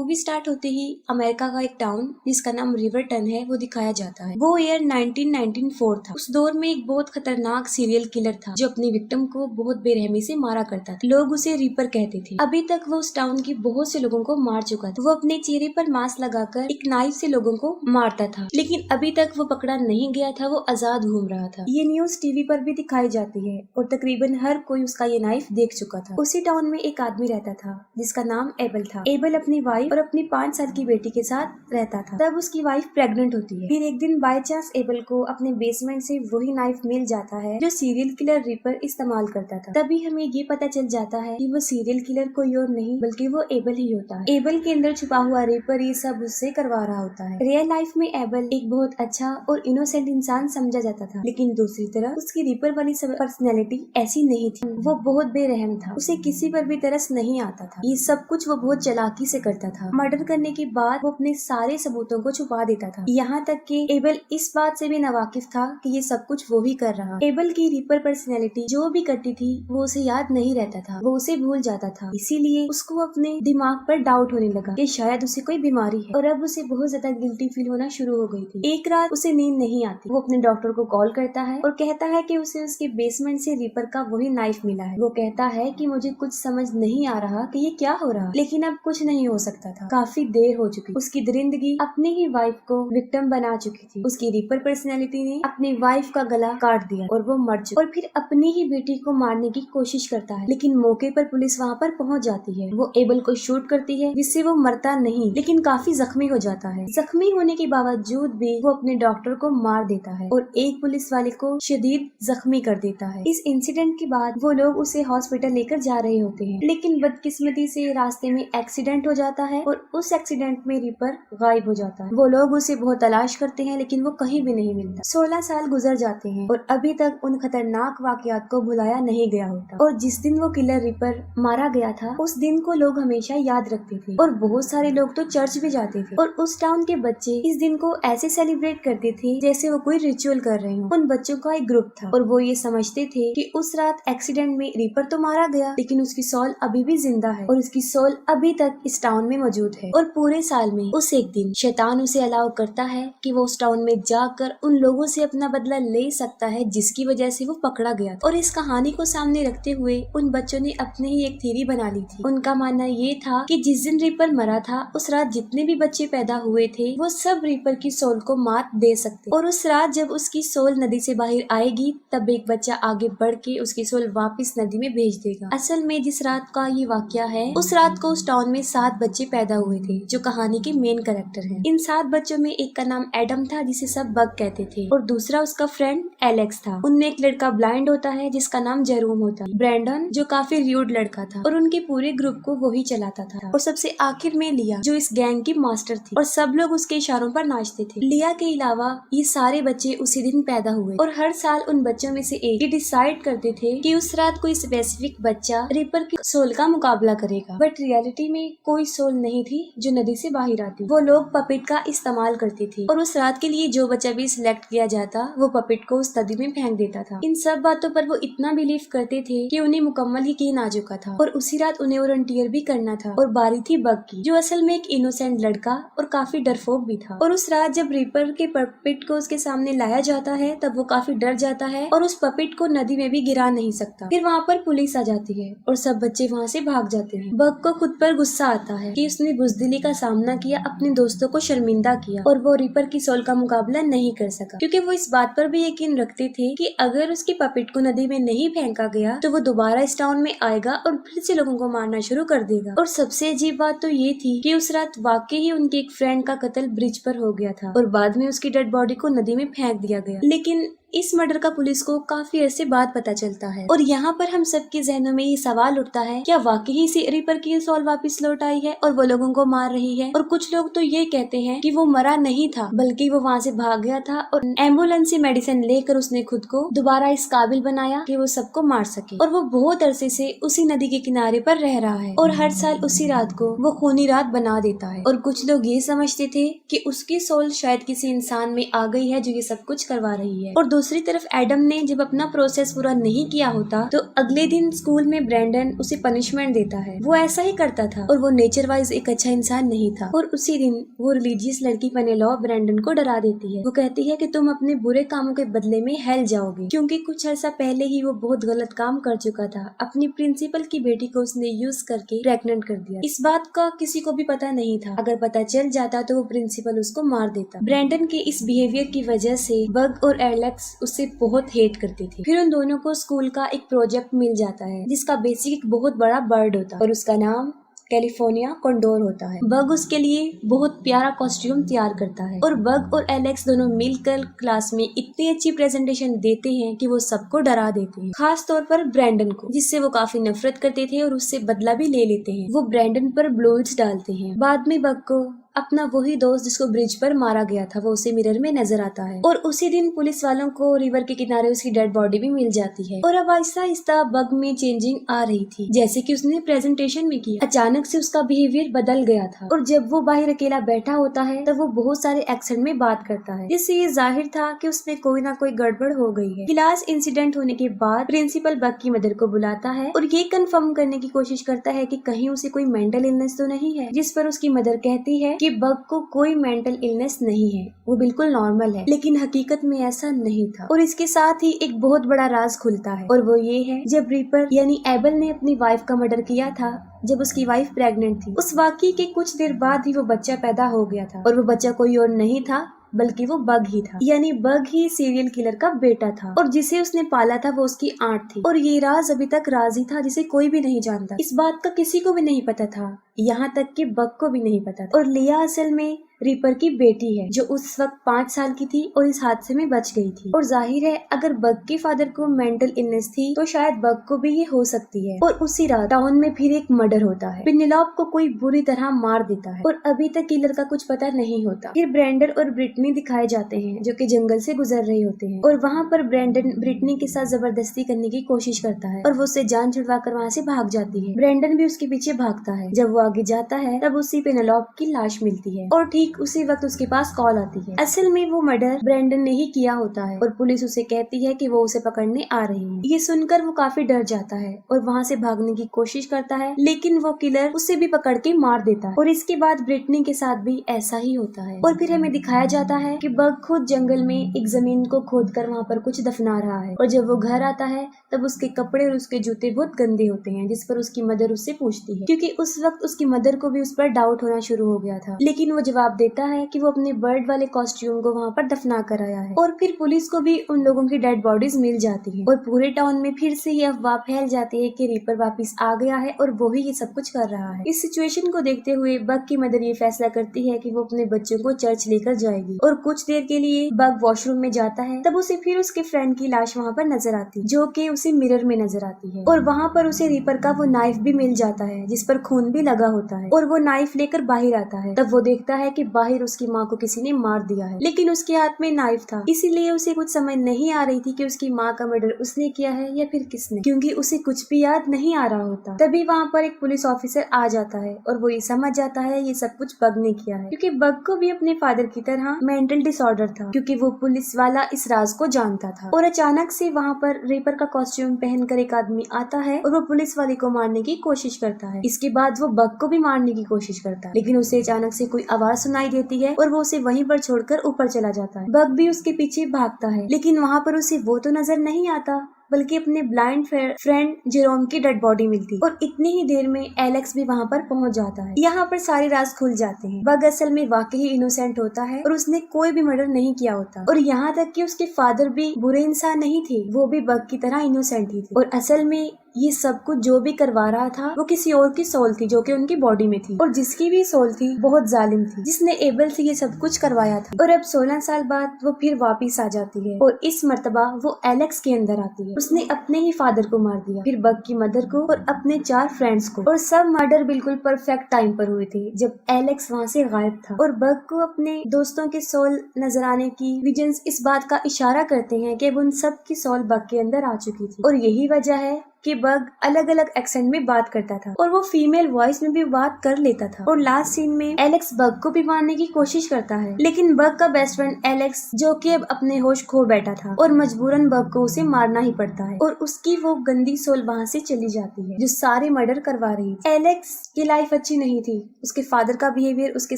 Movie start होते ही America का एक टाउन जिसका नाम रिवरटन है वो दिखाया जाता है। वो ईयर 1994 था। उस दौर में एक बहुत खतरनाक सीरियल किलर था जो अपनी विक्टिम को बहुत बेरहमी से मारा करता था। लोग उसे रीपर कहते थे। अभी तक वो उस टाउन के बहुत से लोगों को मार चुका था। वो अपने चेहरे पर मास्क लगाकर एक नाइफ से लोगों को मारता था, लेकिन अभी तक वो पकड़ा नहीं गया था। वो आजाद घूम रहा था। ये न्यूज टीवी पर भी दिखाई जाती है और तकरीबन हर कोई उसका ये नाइफ देख चुका था। उसी टाउन में एक आदमी रहता था जिसका नाम एबल था। एबल अपनी वाइफ और अपनी 5 साल की बेटी के साथ रहता था। तब उसकी वाइफ प्रेग्नेंट होती है। फिर एक दिन बाय चांस एबल को अपने बेसमेंट से वही नाइफ मिल जाता है जो सीरियल किलर रीपर इस्तेमाल करता था। तभी हमें ये पता चल जाता है कि वो सीरियल किलर कोई और नहीं बल्कि वो एबल ही होता है। एबल के अंदर छुपा हुआ रीपर ये सब उससे करवा रहा होता है। रियल लाइफ में एबल एक बहुत अच्छा और इनोसेंट इंसान समझा जाता था, लेकिन दूसरी तरफ उसकी रीपर वाली पर्सनैलिटी ऐसी नहीं थी। वो बहुत बेरहम था। उसे किसी पर भी तरस नहीं आता था। ये सब कुछ वो बहुत चालाकी से करता था। मर्डर करने के बाद वो अपने सारे सबूतों को छुपा देता था। यहाँ तक कि एबल इस बात से भी नावाकिफ था कि ये सब कुछ वो ही कर रहा। एबल की रीपर पर्सनैलिटी जो भी करती थी वो उसे याद नहीं रहता था, वो उसे भूल जाता था। इसीलिए उसको अपने दिमाग पर डाउट होने लगा कि शायद उसे कोई बीमारी है और अब उसे बहुत ज्यादा गिल्टी फील होना शुरू हो गई थी। एक रात उसे नींद नहीं आती। वो अपने डॉक्टर को कॉल करता है और कहता है कि उसे उसके बेसमेंट से रीपर का वही नाइफ मिला है। वो कहता है कि मुझे कुछ समझ नहीं आ रहा कि ये क्या हो रहा, लेकिन अब कुछ नहीं हो सकता था। काफी देर हो चुकी। उसकी दरिंदगी अपनी ही वाइफ को विक्टिम बना चुकी थी। उसकी रीपर पर्सनैलिटी ने अपनी वाइफ का गला काट दिया और वो मर चुकी। और फिर अपनी ही बेटी को मारने की कोशिश करता है, लेकिन मौके पर पुलिस वहाँ पर पहुँच जाती है। वो एबल को शूट करती है जिससे वो मरता नहीं लेकिन काफी जख्मी हो जाता है। जख्मी होने के बावजूद भी वो अपने डॉक्टर को मार देता है और एक पुलिस वाले को शदीद जख्मी कर देता है। इस इंसिडेंट के बाद वो लोग उसे हॉस्पिटल लेकर जा रहे होते हैं, लेकिन बदकिस्मती से रास्ते में एक्सीडेंट हो जाता है और उस एक्सीडेंट में रीपर गायब हो जाता है। वो लोग उसे बहुत तलाश करते हैं लेकिन वो कहीं भी नहीं मिलता। 16 साल गुजर जाते हैं और अभी तक उन खतरनाक वाकयात को भुलाया नहीं गया होता। और जिस दिन वो किलर रीपर मारा गया था उस दिन को लोग हमेशा याद रखते थे और बहुत सारे लोग तो चर्च भी जाते थे। और उस टाउन के बच्चे इस दिन को ऐसे सेलिब्रेट करते थे जैसे वो कोई रिचुअल कर रहे हो। उन बच्चों का एक ग्रुप था और वो ये समझते थे कि उस रात एक्सीडेंट में रीपर तो मारा गया लेकिन उसकी सोल अभी भी जिंदा है और उसकी सोल अभी तक इस टाउन में मौजूद है। और पूरे साल में उस एक दिन शैतान उसे अलाउ करता है कि वो उस टाउन में जाकर उन लोगों से अपना बदला ले सकता है जिसकी वजह से वो पकड़ा गया था। और इस कहानी को सामने रखते हुए उन बच्चों ने अपने ही एक थ्योरी बना ली थी। उनका मानना ये था कि जिस दिन रीपर मरा था उस रात जितने भी बच्चे पैदा हुए थे वो सब रीपर की सोल को मात दे सकते और उस रात जब उसकी सोल नदी से बाहर आएगी तब एक बच्चा आगे बढ़ के उसकी सोल वापस नदी में भेज देगा। असल में जिस रात का ये वाकया है उस रात को उस टाउन में 7 बच्चे पैदा हुए थे जो कहानी के मेन कैरेक्टर हैं। इन 7 बच्चों में एक का नाम एडम था जिसे सब बग कहते थे और दूसरा उसका फ्रेंड एलेक्स था। उनमें एक लड़का ब्लाइंड होता है जिसका नाम जेरोम होता है, ब्रैंडन जो काफी र्यूड लड़का था और उनके पूरे ग्रुप को वही चलाता था। और सबसे आखिर में लिया जो इस गैंग की मास्टर थी और सब लोग उसके इशारों पर नाचते थे। लिया के अलावा ये सारे बच्चे उसी दिन पैदा हुए और हर साल उन बच्चों में से एक डिसाइड करते थे कि उस रात कोई स्पेसिफिक बच्चा रीपर की सोल का मुकाबला करेगा। बट रियलिटी में कोई सोल नहीं थी जो नदी से बाहर आती। वो लोग पपेट का इस्तेमाल करते थे और उस रात के लिए जो बच्चा भी सिलेक्ट किया जाता वो पपेट को उस नदी में फेंक देता था। इन सब बातों पर वो इतना बिलीव करते थे कि उन्हें मुकम्मल यकीन आ चुका था और उसी रात उन्हें वॉलंटियर भी करना था। और बारी थी बग की जो असल में एक इनोसेंट लड़का और काफी डरपोक भी था। और उस रात जब रीपर के पपेट को उसके सामने लाया जाता है तब वो काफी डर जाता है और उस पपेट को नदी में भी गिरा नहीं सकता। फिर वहाँ पर पुलिस आ जाती है और सब बच्चे वहाँ से भाग जाते हैं। बग को खुद पर गुस्सा आता है कि उसने बुज़दिली का सामना किया, अपने दोस्तों को शर्मिंदा किया और वो रीपर की सोल का मुकाबला नहीं कर सका क्योंकि वो इस बात पर भी यकीन रखते थे कि अगर उसकी पपेट को नदी में नहीं फेंका गया तो वो दोबारा इस टाउन में आएगा और फिर से लोगों को मारना शुरू कर देगा। और सबसे अजीब बात तो ये थी कि उस रात वाकई ही उनके एक फ्रेंड का कत्ल ब्रिज पर हो गया था और बाद में उसकी डेड बॉडी को नदी में फेंक दिया गया। लेकिन इस मर्डर का पुलिस को काफी अरसे बाद पता चलता है और यहाँ पर हम सबके जहनों में ये सवाल उठता है क्या वाकई ही रीपर की सोल वापस लौट आई है और वो लोगों को मार रही है। और कुछ लोग तो ये कहते हैं कि वो मरा नहीं था बल्कि वो वहाँ से भाग गया था और एम्बुलेंस से मेडिसिन लेकर उसने खुद को दोबारा इस काबिल बनाया कि वो सबको मार सके। और वो बहुत अरसे से उसी नदी के किनारे पर रह रहा है और हर साल उसी रात को वो खूनी रात बना देता है। और कुछ लोग ये समझते थे कि उसकी सोल शायद किसी इंसान में आ गई है जो ये सब कुछ करवा रही है और दूसरी तरफ एडम ने जब अपना प्रोसेस पूरा नहीं किया होता तो अगले दिन स्कूल में ब्रैंडन उसे पनिशमेंट देता है। वो ऐसा ही करता था और वो नेचर वाइज एक अच्छा इंसान नहीं था। और उसी दिन वो रिलीजियस लड़की पेनेलोप ब्रैंडन को डरा देती है। वो कहती है कि तुम अपने बुरे कामों के बदले में हेल जाओगे, क्योंकि कुछ अर्सा पहले ही वो बहुत गलत काम कर चुका था। अपनी प्रिंसिपल की बेटी को उसने यूज करके प्रेग्नेंट कर दिया। इस बात का किसी को भी पता नहीं था। अगर पता चल जाता तो वो प्रिंसिपल उसको मार देता। ब्रैंडन के इस बिहेवियर की वजह से बग और एलेक्स उससे बहुत हेट करते थे। फिर उन दोनों को स्कूल का एक प्रोजेक्ट मिल जाता है जिसका बेसिक एक बहुत बड़ा बर्ड होता है और उसका नाम कैलिफोर्निया कॉन्डोर होता है। बग उसके लिए बहुत प्यारा कॉस्ट्यूम तैयार करता है और बग और एलेक्स दोनों मिलकर क्लास में इतनी अच्छी प्रेजेंटेशन देते हैं कि वो सबको डरा देते हैं, खास तौर पर ब्रैंडन को, जिससे वो काफी नफरत करते थे और उससे बदला भी ले लेते हैं। वो ब्रैंडन पर ब्लोइड्स डालते हैं। बाद में बग को अपना वही दोस्त जिसको ब्रिज पर मारा गया था वो उसे मिरर में नजर आता है और उसी दिन पुलिस वालों को रिवर के किनारे उसकी डेड बॉडी भी मिल जाती है। और अब आहिस्ता आहिस्ता बग में चेंजिंग आ रही थी, जैसे कि उसने प्रेजेंटेशन में किया। अचानक से उसका बिहेवियर बदल गया था और जब वो बाहर अकेला बैठा होता है तब वो बहुत सारे एक्सेंट में बात करता है, जिससे ये जाहिर था कि उसमें कोई ना कोई गड़बड़ हो गई है। क्लास इंसिडेंट होने के बाद प्रिंसिपल बग की मदर को बुलाता है और ये कंफर्म करने की कोशिश करता है कि कहीं उसे कोई मेंटल इलनेस तो नहीं है, जिस पर उसकी मदर कहती है कि बग को कोई मेंटल इलनेस नहीं है, वो बिल्कुल नॉर्मल है। लेकिन हकीकत में ऐसा नहीं था और इसके साथ ही एक बहुत बड़ा राज खुलता है और वो ये है, जब रीपर यानी एबल ने अपनी वाइफ का मर्डर किया था जब उसकी वाइफ प्रेग्नेंट थी, उस वाकये के कुछ देर बाद ही वो बच्चा पैदा हो गया था और वो बच्चा कोई और नहीं था बल्कि वो बग ही था। यानी बग ही सीरियल किलर का बेटा था और जिसे उसने पाला था वो उसकी आंट थी। और ये राज अभी तक राज ही था जिसे कोई भी नहीं जानता। इस बात का किसी को भी नहीं पता था, यहाँ तक कि बग को भी नहीं पता था। और लिया असल में रीपर की बेटी है जो उस वक्त 5 साल की थी और इस हादसे में बच गई थी। और जाहिर है अगर बग के फादर को मेंटल इलनेस थी तो शायद बग को भी ये हो सकती है। और उसी रात टाउन में फिर एक मर्डर होता है। पेनेलोप को कोई बुरी तरह मार देता है और अभी तक किलर का कुछ पता नहीं होता। फिर ब्रैंडन और ब्रिटनी दिखाए जाते हैं जो कि जंगल से गुजर रहे होते हैं और वहाँ पर ब्रैंडन ब्रिटनी के साथ जबरदस्ती करने की कोशिश करता है और वो उससे जान छुड़वा कर वहाँ से भाग जाती है। ब्रैंडन भी उसके पीछे भागता है। जब वो आगे जाता है तब उसी पेनेलोप की लाश मिलती है और ठीक उसी वक्त उसके पास कॉल आती है। असल में वो मर्डर ब्रैंडन ने ही किया होता है और पुलिस उसे कहती है कि वो उसे पकड़ने आ रही है। ये सुनकर वो काफी डर जाता है और वहाँ से भागने की कोशिश करता है, लेकिन वो किलर उसे भी पकड़ के मार देता है। और इसके बाद ब्रिटनी के साथ भी ऐसा ही होता है। और फिर हमें दिखाया जाता है कि बग खुद जंगल में एक जमीन को खोदकर वहाँ पर कुछ दफना रहा है और जब वो घर आता है तब उसके कपड़े और उसके जूते बहुत गंदे होते हैं, जिस पर उसकी मदर उससे पूछती है, क्योंकि उस वक्त उसकी मदर को भी उस पर डाउट होना शुरू हो गया था। लेकिन वो जवाब देता है कि वो अपने बर्ड वाले कॉस्ट्यूम को वहाँ पर दफना कर आया है। और फिर पुलिस को भी उन लोगों की डेड बॉडीज मिल जाती है और पूरे टाउन में फिर से ये अफवाह फैल जाती है कि रीपर वापस आ गया है और वो ही ये सब कुछ कर रहा है। इस सिचुएशन को देखते हुए बग की मदर ये फैसला करती है कि वो अपने बच्चों को चर्च लेकर जाएगी और कुछ देर के लिए बग वॉशरूम में जाता है। तब उसे फिर उसके फ्रेंड की लाश वहाँ पर नजर आती है जो कि उसे मिरर में नजर आती है और वहाँ पर उसे रीपर का वो नाइफ भी मिल जाता है जिस पर खून भी लगा होता है और वो नाइफ लेकर बाहर आता है। तब वो देखता है कि बाहर उसकी माँ को किसी ने मार दिया है, लेकिन उसके हाथ में नाइफ था, इसीलिए उसे कुछ समझ नहीं आ रही थी कि उसकी माँ का मर्डर उसने किया है या फिर किसने, क्योंकि उसे कुछ भी याद नहीं आ रहा होता। तभी वहाँ पर एक पुलिस ऑफिसर आ जाता है और वो ये समझ जाता है ये सब कुछ बग ने किया है, क्योंकि बग को भी अपने फादर की तरह मेंटल डिसऑर्डर था, क्योंकि वो पुलिस वाला इस राज को जानता था। और अचानक से वहाँ पर रीपर का कॉस्ट्यूम पहनकर एक आदमी आता है और वो पुलिस वाले को मारने की कोशिश करता है। इसके बाद वो बग को भी मारने की कोशिश करता है, लेकिन उसे अचानक से कोई आवाज सुनाई देती है और वो उसे वहीं पर छोड़कर ऊपर चला जाता है। बग भी उसके पीछे भागता है, लेकिन वहाँ पर उसे वो तो नजर नहीं आता बल्कि अपने ब्लाइंड फ्रेंड जेरोम की डेड बॉडी मिलती और इतनी ही देर में एलेक्स भी वहाँ पर पहुँच जाता है। यहाँ पर सारे राज खुल जाते हैं। बग असल में वाकई इनोसेंट होता है और उसने कोई भी मर्डर नहीं किया होता और यहाँ तक कि उसके फादर भी बुरे इंसान नहीं थे, वो भी बग की तरह इनोसेंट ही थे और असल में ये सब कुछ जो भी करवा रहा था वो किसी और की सोल थी जो कि उनकी बॉडी में थी और जिसकी भी सोल थी बहुत जालिम थी, जिसने एबल से ये सब कुछ करवाया था। और अब 16 साल बाद वो फिर वापिस आ जाती है और इस मर्तबा वो एलेक्स के अंदर आती है। उसने अपने ही फादर को मार दिया, फिर बग की मदर को और अपने 4 फ्रेंड्स को, और सब मर्डर बिल्कुल परफेक्ट टाइम पर हुए थे जब एलेक्स वहाँ से गायब था। और बग को अपने दोस्तों के सोल नजर आने की विजन्स इस बात का इशारा करते हैं कि अब उन सब की सोल बग के अंदर आ चुकी थी और यही वजह है कि बग अलग अलग एक्सेंट में बात करता था और वो फीमेल वॉइस में भी बात कर लेता था। और लास्ट सीन में एलेक्स बग को भी मारने की कोशिश करता है, लेकिन बग का बेस्ट फ्रेंड एलेक्स, जो कि अब अपने होश खो बैठा था और मजबूरन बग को उसे मारना ही पड़ता है और उसकी वो गंदी सोल वहाँ से चली जाती है जो सारे मर्डर करवा रही थी। एलेक्स की लाइफ अच्छी नहीं थी, उसके फादर का बिहेवियर उसके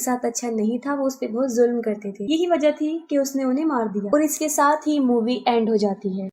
साथ अच्छा नहीं था, वो उस पर बहुत जुल्म करते थे, यही वजह थी कि उसने उन्हें मार दिया और इसके साथ ही मूवी एंड हो जाती है।